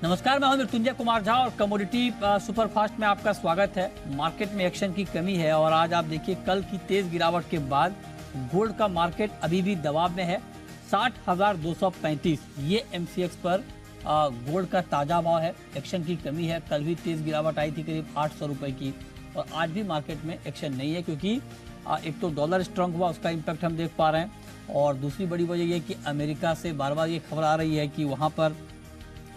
नमस्कार, मैं हूं मृत्युंजय कुमार झा और कमोडिटी सुपरफास्ट में आपका स्वागत है। मार्केट में एक्शन की कमी है और आज आप देखिए कल की तेज गिरावट के बाद गोल्ड का मार्केट अभी भी दबाव में है। 60,235 ये एमसीएक्स पर गोल्ड का ताजा भाव है। एक्शन की कमी है। कल भी तेज गिरावट आई थी करीब 800 रुपए की और आज भी मार्केट में एक्शन नहीं है क्योंकि एक तो डॉलर स्ट्रांग हुआ, उसका इम्पैक्ट हम देख पा रहे हैं और दूसरी बड़ी वजह यह कि अमेरिका से बार बार ये खबर आ रही है कि वहाँ पर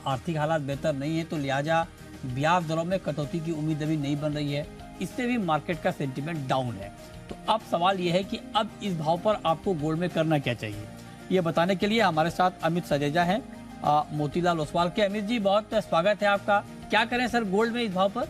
आर्थिक हालात बेहतर नहीं है, तो लिहाजा ब्याज दरों में कटौती की उम्मीद अभी नहीं बन रही है। इससे भी मार्केट का सेंटीमेंट डाउन है। तो अब सवाल यह है कि अब इस भाव पर आपको गोल्ड में करना क्या चाहिए, ये बताने के लिए हमारे साथ अमित सजेजा हैं मोतीलाल ओसवाल के। अमित जी, बहुत स्वागत है आपका। क्या करें सर गोल्ड में इस भाव पर?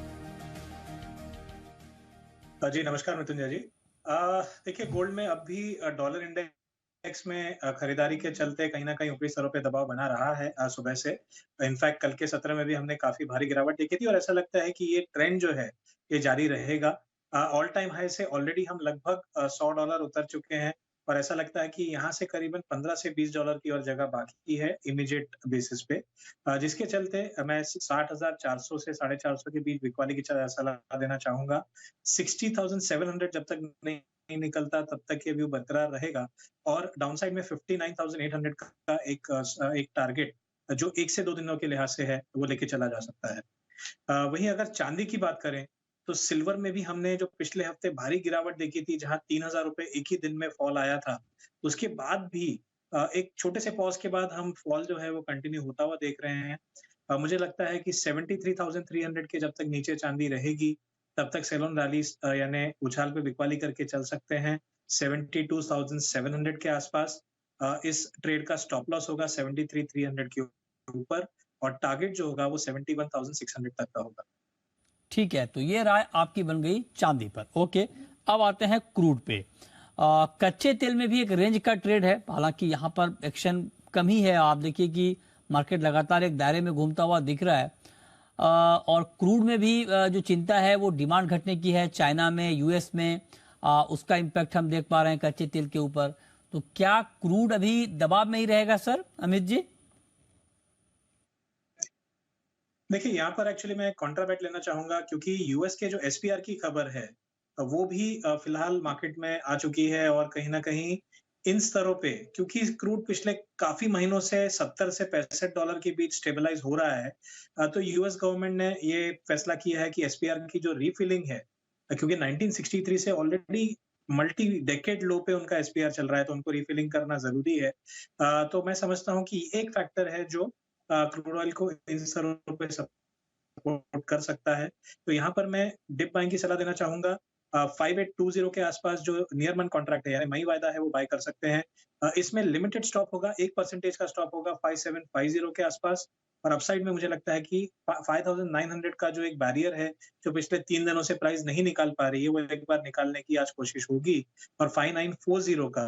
जी नमस्कार मृत्युंजय जी। देखिए गोल्ड में अब भी डॉलर इंडेक्स में खरीदारी के चलते कहीं ना कहीं ऊपरी स्तरों पे दबाव बना रहा है सुबह से। इनफैक्ट कल के सत्र में भी हमने काफी भारी गिरावट देखी थी और ऐसा लगता है कि ये ट्रेंड जो है ये जारी रहेगा। ऑल टाइम हाई से ऑलरेडी हम लगभग $100 उतर चुके हैं और ऐसा लगता है कि यहाँ से करीबन $15 से $20 की और जगह बाकी है इमीडिएट बेसिस पे, जिसके चलते मैं 60,400 से 450 के बीच बिकवाली की सलाह देना चाहूंगा। 60,700 जब तक नहीं निकलता तब तक ये व्यू बरकरार रहेगा और डाउनसाइड में 59,800 का एक टारगेट जो 1 से 2 दिनों के लिहाज से है वो लेके चला जा सकता है। वहीं अगर चांदी की बात करें तो सिल्वर में भी हमने जो पिछले हफ्ते भारी गिरावट देखी थी, जहां 3,000 रुपए एक ही दिन में फॉल आया था, उसके बाद भी एक छोटे से पॉज के बाद हम फॉल जो है वो कंटिन्यू होता हुआ देख रहे हैं। मुझे लगता है कि 73,300 के जब तक नीचे चांदी रहेगी तब तक सेलोन रैलीज यानी उछाल पे बिकवाली करके चल सकते हैं। 72,700 के आसपास इस ट्रेड का स्टॉप लॉस होगा 73,300 के ऊपर और टारगेट जो होगा वो 71,600 तक का होगा। ठीक है, तो ये राय आपकी बन गई चांदी पर। ओके, अब आते हैं क्रूड पे। कच्चे तेल में भी एक रेंज का ट्रेड है, हालांकि यहाँ पर एक्शन कम ही है। आप देखिए कि मार्केट लगातार एक दायरे में घूमता हुआ दिख रहा है और क्रूड में भी जो चिंता है वो डिमांड घटने की है। चाइना में, यूएस में उसका इम्पैक्ट हम देख पा रहे हैं कच्चे तेल के ऊपर। तो क्या क्रूड अभी दबाव में ही रहेगा सर, अमित जी? देखिए, यहाँ पर एक्चुअली मैं कॉन्ट्रा बेट लेना चाहूँगा क्योंकि यूएस के जो एसपीआर की खबर है, वो भी फिलहाल मार्केट में आ चुकी है और कहीं न कहीं इन स्तरों पे क्योंकि क्रूड पिछले काफ़ी महीनों से 70 से $65 के बीच स्टेबलाइज़ हो रहा है। तो यूएस गवर्नमेंट ने ये फैसला किया है कि एसपीआर की जो रीफिलिंग है, क्योंकि 1963 से ऑलरेडी मल्टी डेकेड लो पे उनका एसपीआर चल रहा है, तो उनको रीफिलिंग करना ज़रूरी है। तो मैं समझता हूँ कि एक फैक्टर है जो क्रूड ऑयल को इन स्तरों पे सपोर्ट कर सकता है। तो यहाँ पर मैं डिप बाइंग की सलाह देना चाहूँगा। 5820 के आसपास जो नियर मन कॉन्ट्रैक्ट है यानी मई वायदा है वो बाय कर सकते हैं। इसमें लिमिटेड स्टॉप होगा, 1% का स्टॉप होगा 5750 के आसपास और अपसाइड में मुझे लगता है कि 5900 का जो एक बैरियर है, जो पिछले 3 दिनों से प्राइस नहीं निकाल पा रही है, वो एक बार निकालने की आज कोशिश होगी और 5940 का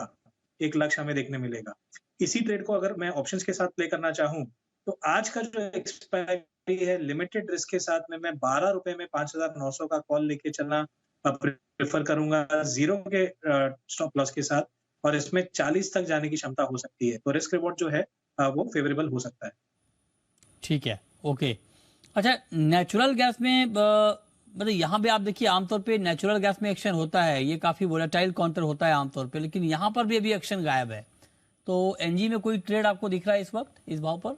एक लक्ष्य हमें देखने मिलेगा। इसी ट्रेड को अगर मैं ऑप्शंस के साथ प्ले करना चाहूँ, तो आज का जो एक्सपायरी है लिमिटेड रिस्क के साथ में मैं ₹12 में 5,900 का कॉल लेके चलना प्रेफर करूंगा जीरो के स्टॉप लॉस के साथ और इसमें 40 तक जाने की क्षमता हो सकती है। तो रिस्क रिवॉर्ड जो है वो फेवरेबल हो सकता है। ठीक है, ओके। अच्छा, नेचुरल गैस में मतलब यहाँ पे आप देखिए आमतौर पे नेचुरल गैस में एक्शन होता है, ये काफी वोलेटाइल काउंटर होता है आमतौर पे, लेकिन यहाँ पर भी अभी एक्शन गायब है। तो एनजी में कोई ट्रेड आपको दिख रहा है इस वक्त इस भाव पर?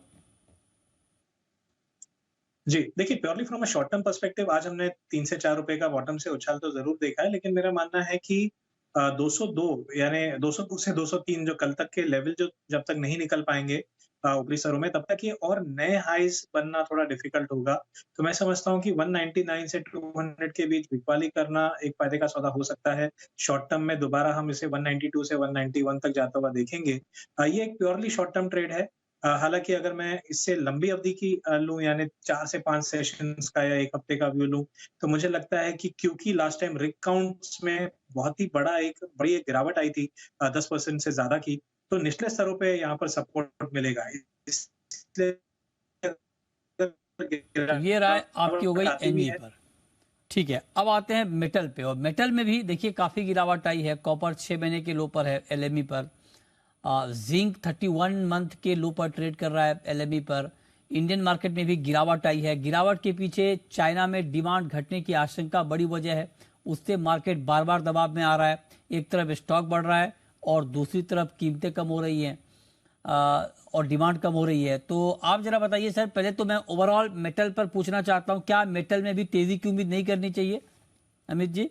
जी, देखिए purely from a short term perspective आज हमने 3 से 4 रुपए का बॉटम से उछाल तो ज़रूर देखा है, लेकिन मेरा मानना है कि 202 यानी 202 से 203 जो कल तक के लेवल जो जब तक नहीं निकल पाएँगे ऊपरी स्तरों में, तब तक ये और नए हाईज़ बनना थोड़ा डिफिकल्ट होगा। तो मैं समझता हूँ कि 199 से 200 के बीच बिकवाली करना एक फ़ायदे का सौदा हो सकता है। शॉर्ट टर्म में दोबारा हम इसे 192 से 191 तक जाता हुआ देखेंगे। ये एक प्योरली शॉर्ट टर्म ट्रेड है। हालाँकि अगर मैं इससे लंबी अवधि की लूँ यानी 4 से 5 सेशंस का या 1 हफ्ते का व्यू लूँ, तो मुझे लगता है कि क्योंकि लास्ट टाइम रिग काउंट्स में बहुत ही बड़ी एक गिरावट आई थी 10% से ज़्यादा की, तो निचले स्तरों पे यहाँ पर सपोर्ट मिलेगा। इसलिए तो ये राय आपकी हो गिरावट गई आती भी एनजी है। पर। ठीक है, अब आते हैं मेटल पे। और मेटल में भी देखिए काफी गिरावट आई है। कॉपर 6 महीने के लो पर है एलएमई पर। जिंक 31 मंथ के लो पर ट्रेड कर रहा है एलएमई पर। इंडियन मार्केट में भी गिरावट आई है। गिरावट के पीछे चाइना में डिमांड घटने की आशंका बड़ी वजह है, उससे मार्केट बार बार दबाव में आ रहा है। एक तरफ स्टॉक बढ़ रहा है और दूसरी तरफ कीमतें कम हो रही हैं और डिमांड कम हो रही है। तो आप जरा बताइए सर, पहले तो मैं ओवरऑल मेटल पर पूछना चाहता हूं, क्या मेटल में भी तेजी की उम्मीद नहीं करनी चाहिए Amit ji?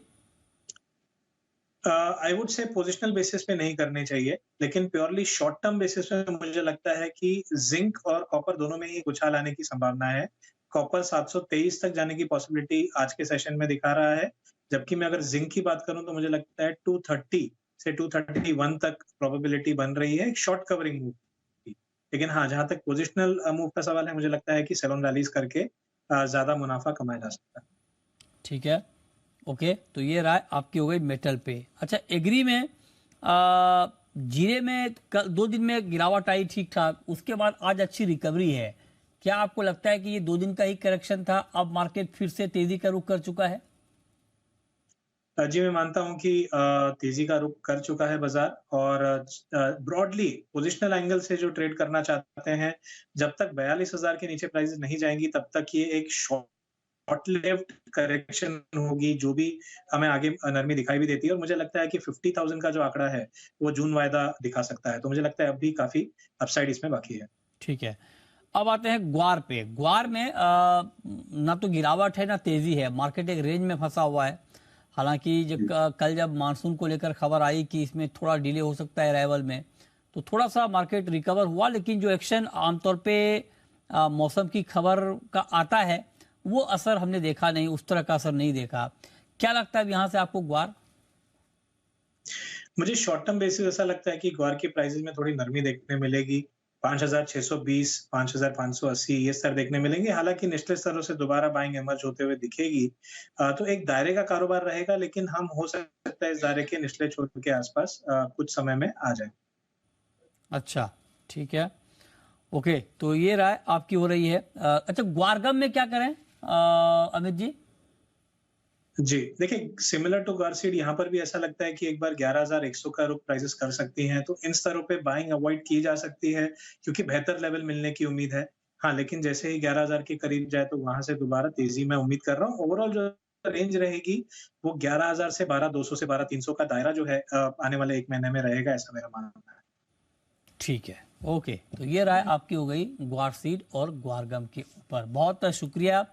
I would say positional basis पे नहीं करनी चाहिए, लेकिन प्योरली शॉर्ट टर्म बेसिस पे मुझे लगता है कि जिंक और कॉपर दोनों में ही उछाल आने की संभावना है। कॉपर 723 तक जाने की पॉसिबिलिटी आज के सेशन में दिखा रहा है, जबकि मैं अगर जिंक की बात करूं तो मुझे लगता है 230 से 231 तक प्रोबेबिलिटी बन रही है एक शॉर्ट कवरिंग मूव की। लेकिन हाँ, जहां तक पोजिशनल मूव का सवाल है, मुझे लगता है कि सेल ऑन रैलीज करके ज्यादा मुनाफा कमाया जा सकता है। ठीक है, ओके। तो ये राय आपकी हो गई मेटल पे। अच्छा, एग्री में जीरे में कल 2 दिन में गिरावट आई ठीक ठाक, उसके बाद आज अच्छी रिकवरी है। क्या आपको लगता है कि ये 2 दिन का ही करेक्शन था, अब मार्केट फिर से तेजी का रुख कर चुका है? जी, मैं मानता हूँ कि तेजी का रुख कर चुका है बाजार और ब्रॉडली पोजिशनल एंगल से जो ट्रेड करना चाहते हैं, जब तक 42,000 के नीचे प्राइसेस नहीं जाएंगी तब तक ये एक शॉर्ट लिव्ड करेक्शन होगी, जो भी हमें आगे नरमी दिखाई भी देती है। और मुझे लगता है कि 50,000 का जो आंकड़ा है वो जून वायदा दिखा सकता है, तो मुझे लगता है अब भी काफी अपसाइड इसमें बाकी है। ठीक है, अब आते हैं ग्वार पे। ग्वार में ना तो गिरावट है ना तेजी है, मार्केट एक रेंज में फंसा हुआ है। हालांकि कल जब मानसून को लेकर खबर आई कि इसमें थोड़ा डिले हो सकता है अराइवल में, तो थोड़ा सा मार्केट रिकवर हुआ, लेकिन जो एक्शन आमतौर पे मौसम की खबर का आता है वो असर हमने देखा नहीं, उस तरह का असर नहीं देखा। क्या लगता है यहाँ से आपको ग्वार? मुझे शॉर्ट टर्म बेसिस ऐसा लगता है कि ग्वार की प्राइसेस में थोड़ी नरमी देखने मिलेगी। 5,620, 5,580 ये स्तर देखने मिलेंगे। हालांकि निचले स्तरों से दोबारा बाइंग इमर्ज होते हुए दिखेगी। तो एक दायरे का कारोबार रहेगा, लेकिन हम हो सकता है इस दायरे के निचले छोर के आसपास कुछ समय में आ जाए। अच्छा, ठीक है, ओके। तो ये राय आपकी हो रही है। अच्छा, ग्वारगम में क्या करें अमित जी? जी, देखिए सिमिलर टू गारसीड यहाँ पर भी ऐसा लगता है कि एक बार 11,100 का रुख प्राइसेस कर सकती हैं, तो इन स्तरों पे बाइंग अवॉइड की जा सकती है क्योंकि बेहतर लेवल मिलने की उम्मीद है। हाँ, लेकिन जैसे ही 11,000 के करीब जाए तो वहां से दोबारा तेजी मैं उम्मीद कर रहा हूँ। ओवरऑल जो रेंज रहेगी वो 11,000 से 12,200 से 12,300 का दायरा जो है आने वाले 1 महीने में रहेगा, ऐसा मेरा मानना है। ठीक है, ओके। तो ये राय आपकी हो गई ग्वार सीड और ग्वारगम के ऊपर। बहुत शुक्रिया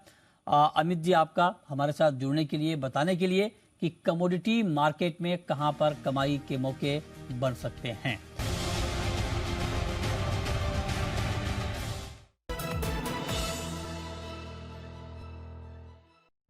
अमित जी आपका हमारे साथ जुड़ने के लिए, बताने के लिए कि कमोडिटी मार्केट में कहां पर कमाई के मौके बन सकते हैं।